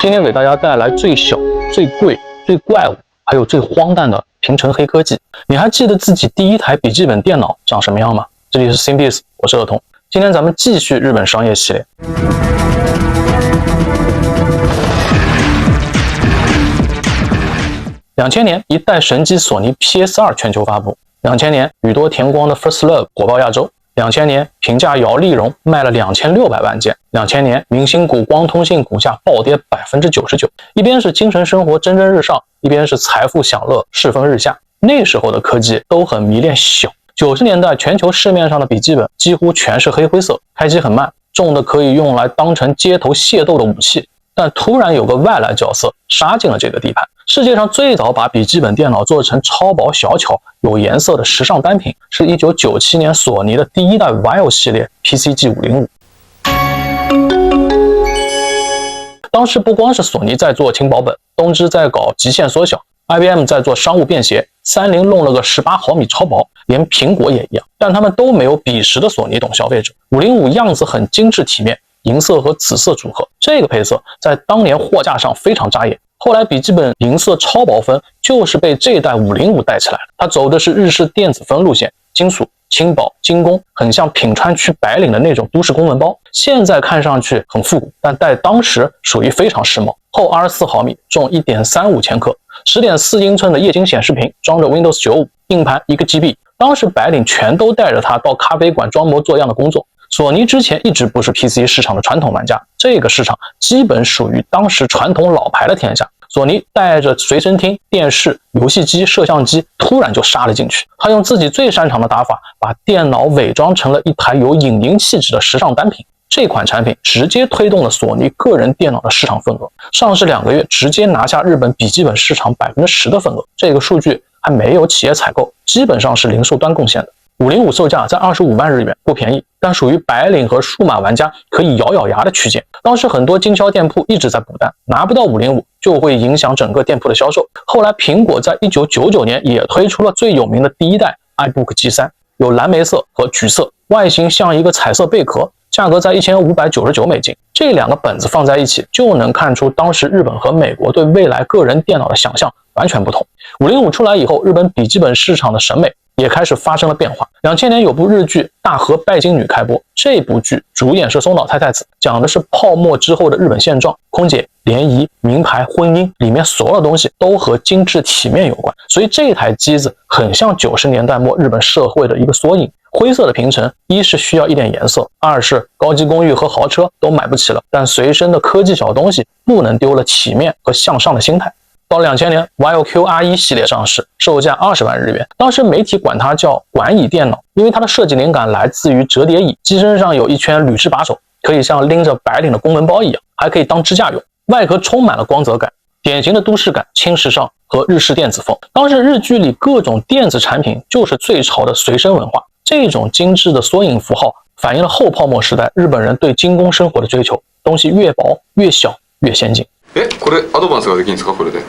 今天给大家带来最小、最贵、最怪物，还有最荒诞的平成黑科技。你还记得自己第一台笔记本电脑长什么样吗？这里是 Simbiz， 我是儿童。今天咱们继续日本商业系列。2000年，一代神机索尼 PS2 全球发布。2000年，宇多田光的 First Love 火爆亚洲。2000年，评价摇粒绒卖了2600万件。2000年，明星股光通信股价暴跌 99%。一边是精神生活蒸蒸日上，一边是财富享乐世风日下。那时候的科技都很迷恋小。90年代，全球市面上的笔记本几乎全是黑灰色，开机很慢，重的可以用来当成街头械斗的武器。但突然有个外来角色杀进了这个地盘。世界上最早把笔记本电脑做成超薄小巧有颜色的时尚单品，是1997年索尼的第一代 VAIO 系列 PCG505。当时不光是索尼在做轻薄本，东芝在搞极限缩小， IBM 在做商务便携，三菱弄了个18毫米超薄，连苹果也一样，但他们都没有彼时的索尼懂消费者。505样子很精致体面，银色和紫色组合，这个配色在当年货架上非常扎眼。后来笔记本银色超薄分就是被这代505带起来的，它走的是日式电子风路线，金属、轻薄、精工，很像品川区白领的那种都市公文包。现在看上去很复古，但在当时属于非常时髦。厚24毫米，重1.35千克， 10.4英寸的液晶显示屏，装着 Windows 95，硬盘1个 GB。当时白领全都带着它到咖啡馆装模作样的工作。索尼之前一直不是 PC 市场的传统玩家，这个市场基本属于当时传统老牌的天下。索尼带着随身听、电视、游戏机、摄像机突然就杀了进去。他用自己最擅长的打法，把电脑伪装成了一台有影音气质的时尚单品。这款产品直接推动了索尼个人电脑的市场份额，上市2个月直接拿下日本笔记本市场 10% 的份额。这个数据还没有企业采购，基本上是零售端贡献的。505售价在25万日元，不便宜，但属于白领和数码玩家可以咬咬牙的区间。当时很多经销店铺一直在补单，拿不到505就会影响整个店铺的销售。后来苹果在1999年也推出了最有名的第一代 iBook G3， 有蓝莓色和橘色，外形像一个彩色贝壳，价格在1599美金。这两个本子放在一起，就能看出当时日本和美国对未来个人电脑的想象完全不同。505出来以后，日本笔记本市场的审美也开始发生了变化。2000年有部日剧《大和拜金女》开播，这部剧主演是松岛菜菜子，讲的是泡沫之后的日本现状，空姐、联谊、名牌、婚姻，里面所有的东西都和精致体面有关。所以这台机子很像90年代末日本社会的一个缩影。灰色的平层，一是需要一点颜色，二是高级公寓和豪车都买不起了，但随身的科技小东西不能丢了体面和向上的心态。到了2000年 ，VAIO QR1 系列上市，售价20万日元。当时媒体管它叫管椅电脑，因为它的设计灵感来自于折叠椅，机身上有一圈铝制把手，可以像拎着白领的公文包一样，还可以当支架用。外壳充满了光泽感，典型的都市感、轻时尚和日式电子风。当时日剧里各种电子产品就是最潮的随身文化，这种精致的缩影符号反映了后泡沫时代日本人对精工生活的追求，东西越薄、越小、越先进。これアドバンスができるんですか？これで。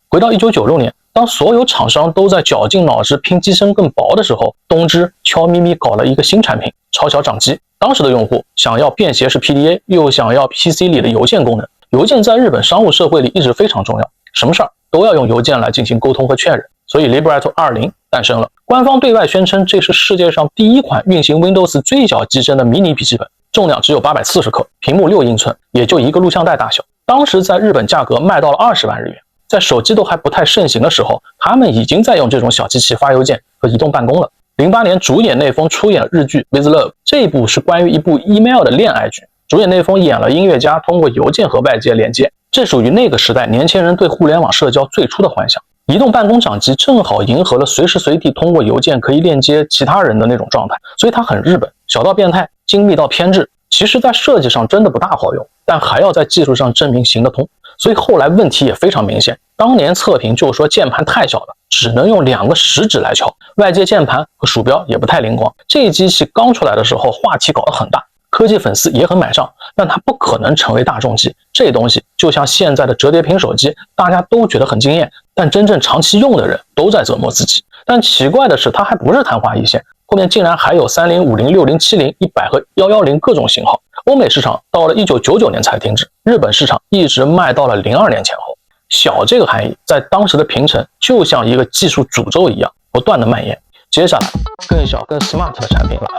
回到1996年，当所有厂商都在绞尽脑汁拼机身更薄的时候，东芝悄咪咪搞了一个新产品——超小掌机。当时的用户想要便携式 PDA， 又想要 PC 里的邮件功能。邮件在日本商务社会里一直非常重要，什么事儿都要用邮件来进行沟通和确认，所以 Libretto 20诞生了。官方对外宣称这是世界上第一款运行 Windows 最小机身的迷你笔记本，重量只有840克，屏幕6英寸，也就一个录像带大小。当时在日本价格卖到了20万日元。在手机都还不太盛行的时候，他们已经在用这种小机器发邮件和移动办公了。08年，主演内丰出演了日剧 With Love， 这一部是关于一部 email 的恋爱剧。主演内丰演了音乐家通过邮件和外界连接，这属于那个时代年轻人对互联网社交最初的幻想。移动办公掌机正好迎合了随时随地通过邮件可以链接其他人的那种状态，所以它很日本，小到变态，精密到偏执。其实在设计上真的不大好用，但还要在技术上证明行得通，所以后来问题也非常明显。当年测评就说键盘太小了，只能用2个食指来敲，外接键盘和鼠标也不太灵光。这机器刚出来的时候话题搞得很大，科技粉丝也很买账，但它不可能成为大众机。这东西就像现在的折叠屏手机，大家都觉得很惊艳，但真正长期用的人都在折磨自己。但奇怪的是，它还不是昙花一现，后面竟然还有30、50、60、70、100和110各种型号。欧美市场到了1999年才停止，日本市场一直卖到了02年前后。小这个含义在当时的平成就像一个技术诅咒一样不断的蔓延。接下来更小更 smart 的产品来了。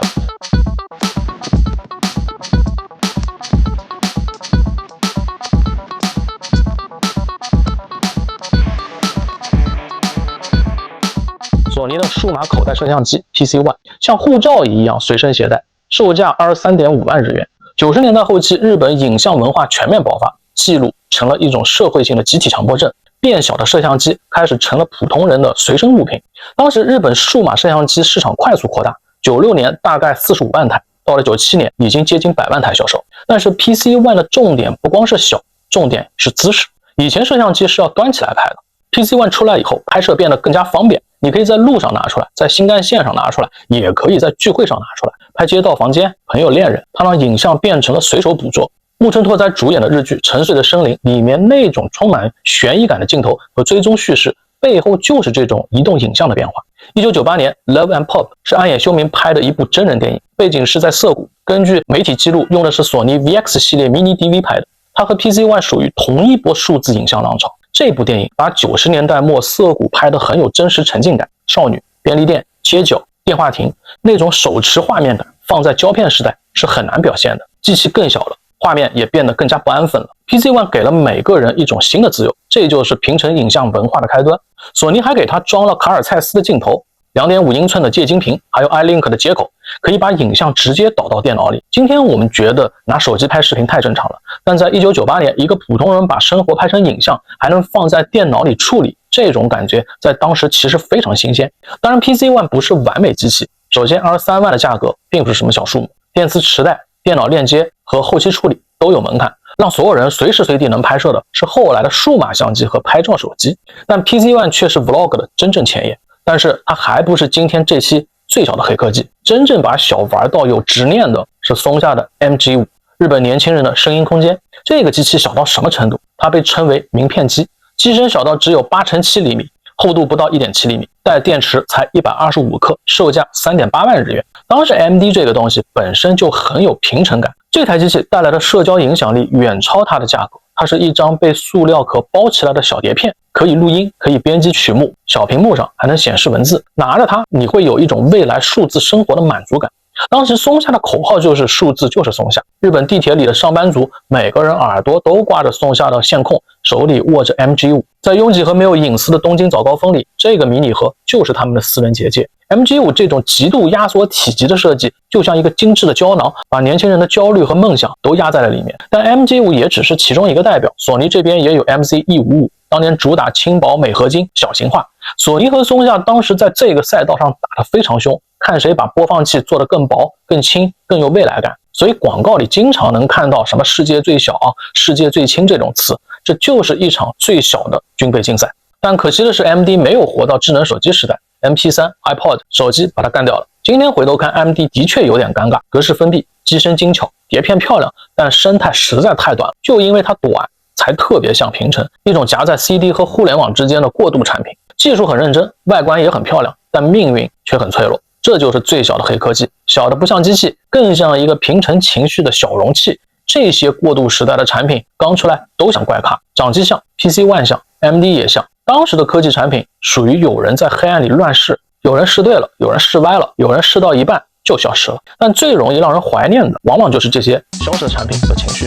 索尼的数码口袋摄像机 PC One 像护照一样随身携带，售价23.5万日元。90年代后期，日本影像文化全面爆发，记录成了一种社会性的集体强迫症，变小的摄像机开始成了普通人的随身物品。当时日本数码摄像机市场快速扩大，96年大概45万台，到了97年已经接近100万台销售。但是 PC One 的重点不光是小，重点是姿势。以前摄像机是要端起来拍的， PC One 出来以后，拍摄变得更加方便，你可以在路上拿出来，在新干线上拿出来，也可以在聚会上拿出来，拍街道房间、朋友恋人。它让影像变成了随手捕捉。木村拓哉主演的日剧《沉睡的森林》里面那种充满悬疑感的镜头和追踪叙事，背后就是这种移动影像的变化。1998年 Love and Pop 是安野秀明拍的一部真人电影，背景是在涩谷，根据媒体记录用的是索尼 VX 系列 Mini DV 拍的。它和 PC One 属于同一波数字影像浪潮。这部电影把90年代末涩谷拍得很有真实沉浸感，少女、便利店、街角、电话亭那种手持画面感放在胶片时代是很难表现的。机器更小了，画面也变得更加不安分了。PC One 给了每个人一种新的自由，这就是平成影像文化的开端。索尼还给它装了卡尔蔡司的镜头，2.5英寸的液晶屏，还有 iLink 的接口，可以把影像直接导到电脑里。今天我们觉得拿手机拍视频太正常了，但在1998年，一个普通人把生活拍成影像，还能放在电脑里处理，这种感觉在当时其实非常新鲜。当然 PC One 不是完美机器，首先23万的价格并不是什么小数目，电磁磁带、电脑链接和后期处理都有门槛，让所有人随时随地能拍摄的是后来的数码相机和拍照手机。但 PC One 却是 Vlog 的真正前沿，但是它还不是今天这期最小的黑科技。真正把小玩到有执念的是松下的 MG5， 日本年轻人的声音空间。这个机器小到什么程度？它被称为名片机，机身小到只有8×7厘米，厚度不到1.7厘米，带电池才125克，售价3.8万日元。当时 MD 这个东西本身就很有平成感，这台机器带来的社交影响力远超它的价格。它是一张被塑料壳包起来的小碟片，可以录音，可以编辑曲目，小屏幕上还能显示文字，拿着它你会有一种未来数字生活的满足感。当时松下的口号就是数字就是松下，日本地铁里的上班族每个人耳朵都挂着松下的线控，手里握着 MG5。 在拥挤和没有隐私的东京早高峰里，这个迷你盒就是他们的私人结界。MG5 这种极度压缩体积的设计，就像一个精致的胶囊，把年轻人的焦虑和梦想都压在了里面。但 MG5 也只是其中一个代表，索尼这边也有 MZ-E55， 当年主打轻薄镁合金小型化。索尼和松下当时在这个赛道上打得非常凶，看谁把播放器做得更薄、更轻、更有未来感。所以广告里经常能看到什么世界最小、世界最轻这种词，这就是一场最小的军备竞赛。但可惜的是 MD 没有活到智能手机时代， MP3、iPod 手机把它干掉了。今天回头看 MD 的确有点尴尬，格式封闭，机身精巧，碟片漂亮，但生态实在太短了。就因为它短才特别像平成，一种夹在 CD 和互联网之间的过渡产品。技术很认真，外观也很漂亮，但命运却很脆弱。这就是最小的黑科技，小的不像机器，更像一个平成情绪的小容器。这些过渡时代的产品刚出来都像怪咖，掌机像， PC One 像， MD 也像。当时的科技产品属于有人在黑暗里乱试，有人试对了，有人试歪了，有人试到一半就消失了。但最容易让人怀念的往往就是这些消失的产品和情绪。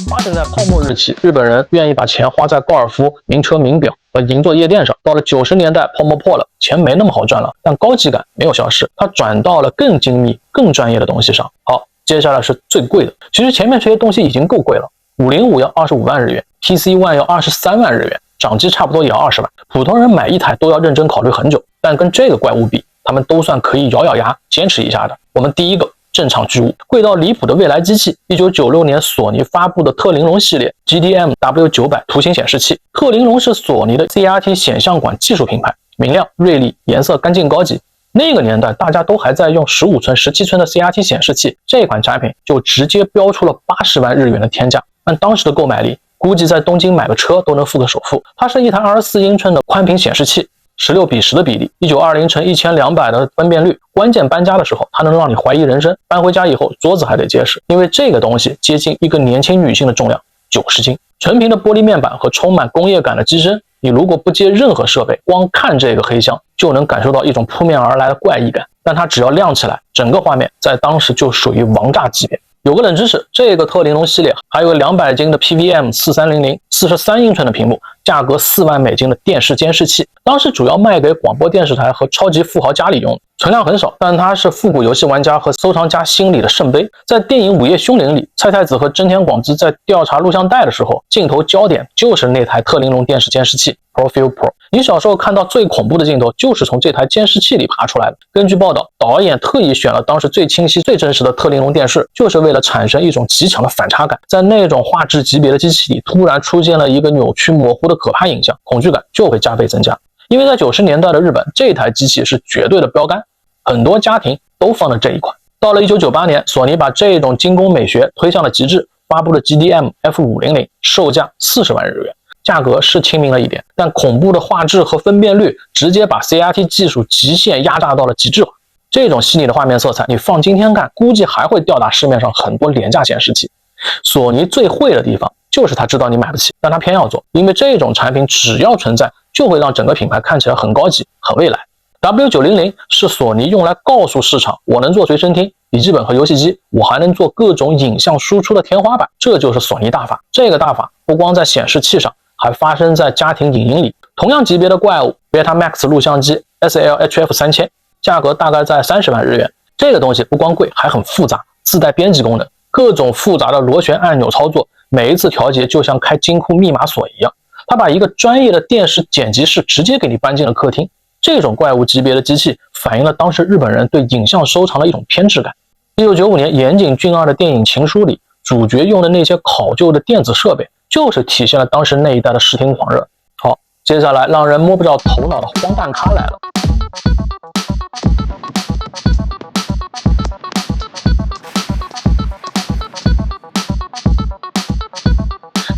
发生在泡沫日期，日本人愿意把钱花在高尔夫、名车名表和银座夜店上。到了90年代，泡沫破了，钱没那么好赚了，但高级感没有消失，它转到了更精密、更专业的东西上。好，接下来是最贵的。其实前面这些东西已经够贵了，505要25万日元 ，PC One 要23万日元，掌机差不多也要20万。普通人买一台都要认真考虑很久，但跟这个怪物比，他们都算可以咬咬牙坚持一下的。我们第一个。正常巨物，贵到离谱的未来机器。1996年索尼发布的特玲珑系列 GDM W900 图形显示器。特玲珑是索尼的 CRT 显像管技术品牌，明亮、锐利，颜色干净高级。那个年代大家都还在用15寸、17寸的 CRT 显示器，这款产品就直接标出了80万日元的天价。按当时的购买力，估计在东京买个车都能付个首付。它是一台24英寸的宽屏显示器，16:10的比例，1920×1200的分辨率。关键搬家的时候，它能让你怀疑人生。搬回家以后，桌子还得结实，因为这个东西接近一个年轻女性的重量，90斤。纯平的玻璃面板和充满工业感的机身，你如果不接任何设备，光看这个黑箱就能感受到一种扑面而来的怪异感。但它只要亮起来，整个画面在当时就属于王炸级别。有个冷知识，这个特玲珑系列还有个200斤的 PVM4300 43英寸的屏幕，价格4万美金的电视监视器，当时主要卖给广播电视台和超级富豪家里用的，存量很少，但它是复古游戏玩家和收藏家心里的圣杯。在电影《午夜凶铃》里，蔡太子和真田广之在调查录像带的时候，镜头焦点就是那台特玲珑电视监视器 Profile Pro。你小时候看到最恐怖的镜头就是从这台监视器里爬出来的。根据报道，导演特意选了当时最清晰最真实的特玲珑电视，就是为了产生一种极强的反差感。在那种画质级别的机器里突然出现了一个扭曲模糊的可怕影像，恐惧感就会加倍增加。因为在90年代的日本，这台机器是绝对的标杆，很多家庭都放了这一款。到了1998年，索尼把这种精工美学推向了极致，发布了 GDM F500， 售价40万日元。价格是亲民了一点，但恐怖的画质和分辨率直接把 CRT 技术极限压榨到了极致化。这种细腻的画面色彩，你放今天看，估计还会吊打市面上很多廉价显示器。索尼最会的地方就是他知道你买不起，但他偏要做，因为这种产品只要存在，就会让整个品牌看起来很高级、很未来。W900 是索尼用来告诉市场，我能做随身听、笔记本和游戏机，我还能做各种影像输出的天花板，这就是索尼大法。这个大法不光在显示器上，还发生在家庭影音里。同样级别的怪物 Betamax 录像机 SLHF3000， 价格大概在30万日元。这个东西不光贵，还很复杂，自带编辑功能，各种复杂的螺旋按钮操作，每一次调节就像开金库密码锁一样。它把一个专业的电视剪辑室直接给你搬进了客厅。这种怪物级别的机器反映了当时日本人对影像收藏的一种偏执感。1995年岩井俊二的电影《情书》里，主角用的那些考究的电子设备，就是体现了当时那一代的视听狂热。好，接下来让人摸不着头脑的荒诞咖来了。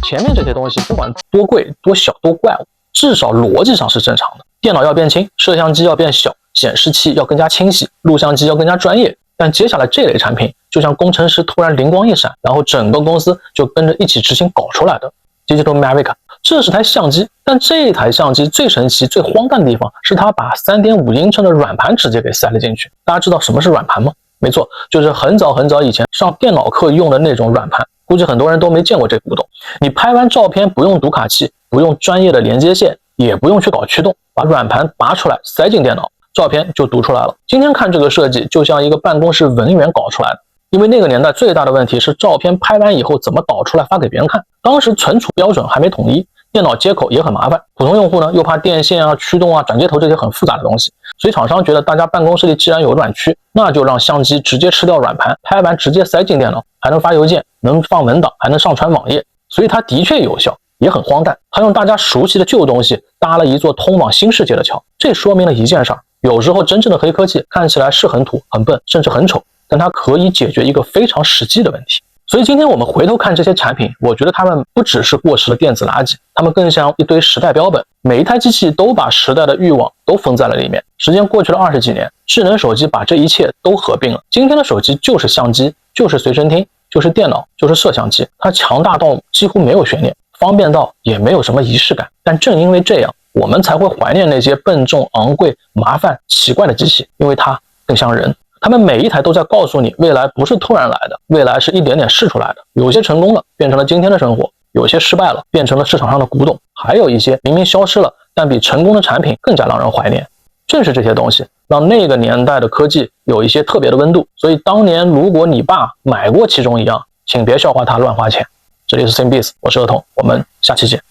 前面这些东西不管多贵、多小、多怪物，至少逻辑上是正常的。电脑要变轻，摄像机要变小，显示器要更加清晰，录像机要更加专业。但接下来这类产品就像工程师突然灵光一闪，然后整个公司就跟着一起执行搞出来的。Digital Mavic， 这是台相机，但这台相机最神奇、最荒诞的地方是它把 3.5 英寸的软盘直接给塞了进去。大家知道什么是软盘吗？没错，就是很早很早以前上电脑课用的那种软盘。估计很多人都没见过这古董。你拍完照片不用读卡器，不用专业的连接线，也不用去搞驱动，把软盘拔出来塞进电脑，照片就读出来了。今天看这个设计就像一个办公室文员搞出来的。因为那个年代最大的问题是照片拍完以后怎么导出来发给别人看，当时存储标准还没统一，电脑接口也很麻烦，普通用户呢又怕电线啊、驱动啊、转接头这些很复杂的东西，所以厂商觉得大家办公室里既然有软驱，那就让相机直接吃掉软盘，拍完直接塞进电脑，还能发邮件，能放文档，还能上传网页，所以它的确有效，也很荒诞。它用大家熟悉的旧东西搭了一座通往新世界的桥，这说明了一件事儿，有时候真正的黑科技看起来是很土、很笨，甚至很丑，但它可以解决一个非常实际的问题。所以今天我们回头看这些产品，我觉得它们不只是过时的电子垃圾，它们更像一堆时代标本，每一台机器都把时代的欲望都封在了里面。时间过去了20几年，智能手机把这一切都合并了。今天的手机就是相机，就是随身听，就是电脑，就是摄像机，它强大到几乎没有悬念，方便到也没有什么仪式感。但正因为这样，我们才会怀念那些笨重、昂贵、麻烦、奇怪的机器，因为它更像人。他们每一台都在告诉你，未来不是突然来的，未来是一点点试出来的。有些成功了，变成了今天的生活；有些失败了，变成了市场上的古董；还有一些明明消失了，但比成功的产品更加让人怀念。正是这些东西，让那个年代的科技有一些特别的温度。所以当年如果你爸买过其中一样，请别笑话他乱花钱。这里是 Simbiz， 我是儿童，我们下期见。